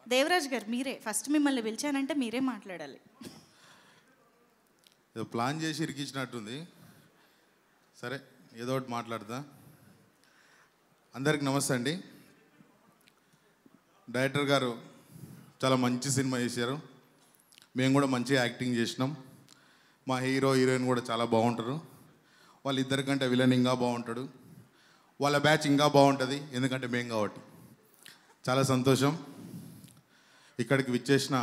దేవరాజ్ గారు మీరే ఫస్ట్, మిమ్మల్ని పిలిచానంటే మీరే మాట్లాడాలి. ప్లాన్ చేసి ఇరికించినట్టుంది. సరే ఏదో ఒకటి మాట్లాడదా. అందరికి నమస్తే అండి. డైరెక్టర్ గారు చాలా మంచి సినిమా చేశారు. మేము కూడా మంచిగా యాక్టింగ్ చేసినాం. మా హీరో హీరోయిన్ కూడా చాలా బాగుంటారు. వాళ్ళిద్దరికంటే విలన్ ఇంకా బాగుంటాడు. వాళ్ళ బ్యాచ్ ఇంకా బాగుంటుంది, ఎందుకంటే మేము కాబట్టి. చాలా సంతోషం. ఇక్కడికి విచ్చేసిన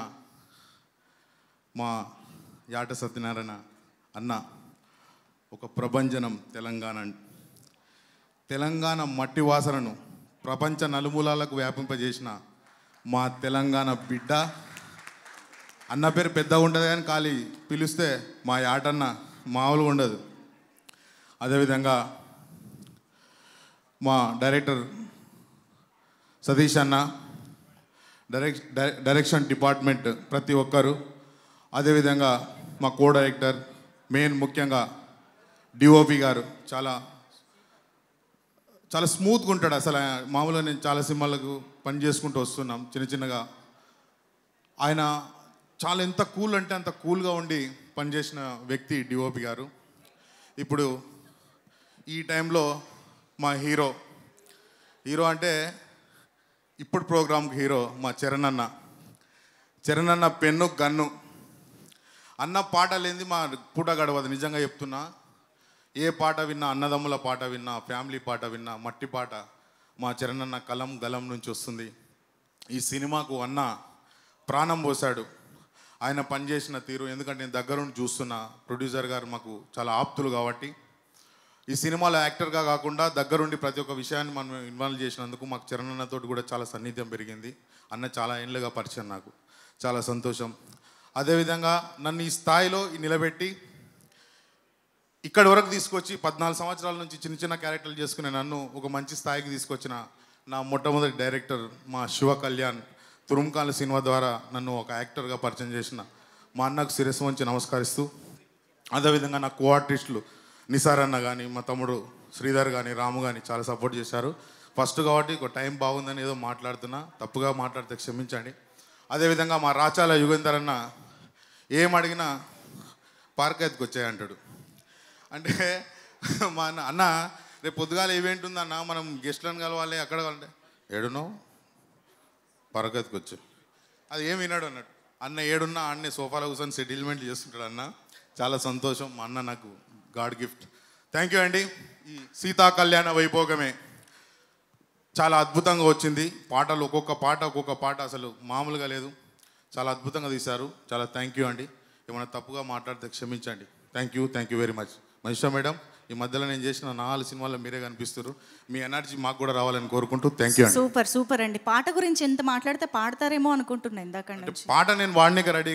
మా యాట సత్యనారాయణ అన్న ఒక ప్రభంజనం. తెలంగాణ మట్టి వాసనను ప్రపంచ నలుమూలాలకు వ్యాపింపజేసిన మా తెలంగాణ బిడ్డ. అన్న పేరు పెద్దగా ఉంటుంది కానీ ఖాళీ పిలిస్తే మా యాటన్న మామూలుగా ఉండదు. అదేవిధంగా మా డైరెక్టర్ సతీష్ అన్న, డైరెక్షన్ డిపార్ట్మెంట్ ప్రతి ఒక్కరు, అదేవిధంగా మా కో డైరెక్టర్, మెయిన్ ముఖ్యంగా డిఓపి గారు చాలా చాలా స్మూత్గా ఉంటాడు. అసలు మామూలుగా నేను చాలా సినిమాలకు పని చేసుకుంటూ వస్తున్నాం చిన్నగా. ఆయన చాలా ఎంత కూల్ అంటే అంత కూల్గా ఉండి పనిచేసిన వ్యక్తి డిఓపి గారు. ఇప్పుడు ఈ టైంలో మా హీరో అంటే ఇప్పుడు ప్రోగ్రామ్కి హీరో మా చరణ్ అన్న పెన్ను గన్ను. అన్న పాట లేనిది మా పూట గడవదు. నిజంగా చెప్తున్నా. ఏ పాట విన్నా, అన్నదమ్ముల పాట విన్నా, ఫ్యామిలీ పాట విన్నా, మట్టి పాట మా చరణ్ అన్న కలం గలం నుంచి వస్తుంది. ఈ సినిమాకు అన్న ప్రాణం పోశాడు. ఆయన పనిచేసిన తీరు, ఎందుకంటే నేను దగ్గరుండి చూస్తున్నా. ప్రొడ్యూసర్ గారు మాకు చాలా ఆప్తులు కాబట్టి ఈ సినిమాలో యాక్టర్గా కాకుండా దగ్గరుండి ప్రతి ఒక్క విషయాన్ని మనం ఇన్వాల్వ్ చేసినందుకు మాకు చరణ్ అన్నతో కూడా చాలా సన్నిహిత్యం పెరిగింది. అన్న చాలా ఏళ్ళుగా పరిచయం నాకు. చాలా సంతోషం. అదేవిధంగా నన్ను ఈ స్థాయిలో నిలబెట్టి ఇక్కడి వరకు తీసుకొచ్చి 14 సంవత్సరాల నుంచి చిన్న క్యారెక్టర్లు చేసుకునే నన్ను ఒక మంచి స్థాయికి తీసుకొచ్చిన నా మొట్టమొదటి డైరెక్టర్ మా శివ కళ్యాణ్, తురుంకాల సినిమా ద్వారా నన్ను ఒక యాక్టర్గా పరిచయం చేసిన మా అన్నకు శిరస్సు వంచి నమస్కరిస్తూ, అదేవిధంగా నా కో ఆర్టిస్టులు నిసార్ అన్న కానీ, మా తమ్ముడు శ్రీధర్ కానీ, రాము కానీ చాలా సపోర్ట్ చేశారు. ఫస్ట్ కాబట్టి ఒక టైం బాగుందని ఏదో మాట్లాడుతున్నా, తప్పుగా మాట్లాడితే క్షమించండి. అదేవిధంగా మా రాచాల యుగేందర్ అన్న ఏం అడిగినా పార్క్ వచ్చాయంటాడు. అంటే మా అన్న రేపు పొద్దుగాల ఈవెంట్ ఉందన్న, మనం గెస్ట్లను కలవాలి, అక్కడ కలంటే ఏడునో పార్క్ వచ్చి అది ఏం విన్నాడు అన్నాడు. అన్న ఏడున్నా అన్నే సోఫాలో కూర్చొని సెటిల్మెంట్ చేస్తుంటాడు అన్న. చాలా సంతోషం. మా అన్న నాకు గాడ్ గిఫ్ట్. థ్యాంక్ యూ అండి. ఈ సీతా కళ్యాణ వైభోగమే చాలా అద్భుతంగా వచ్చింది. పాటలు ఒక్కొక్క పాట అసలు మామూలుగా లేదు. చాలా అద్భుతంగా తీశారు. చాలా థ్యాంక్ యూ అండి. ఏమైనా తప్పుగా మాట్లాడితే క్షమించండి. Thank you very much. Manisha madam, ఈ మధ్యలో నేను చేసిన 4 సినిమాల్లో మీరే కనిపిస్తారు. మీ ఎనర్జీ మాకు కూడా రావాలని కోరుకుంటూ థ్యాంక్ యూ అండి. సూపర్ అండి. పాట గురించి ఎంత మాట్లాడితే పాడతారేమో అనుకుంటున్నా ఇందాక. పాట నేను వాడినే రెడీ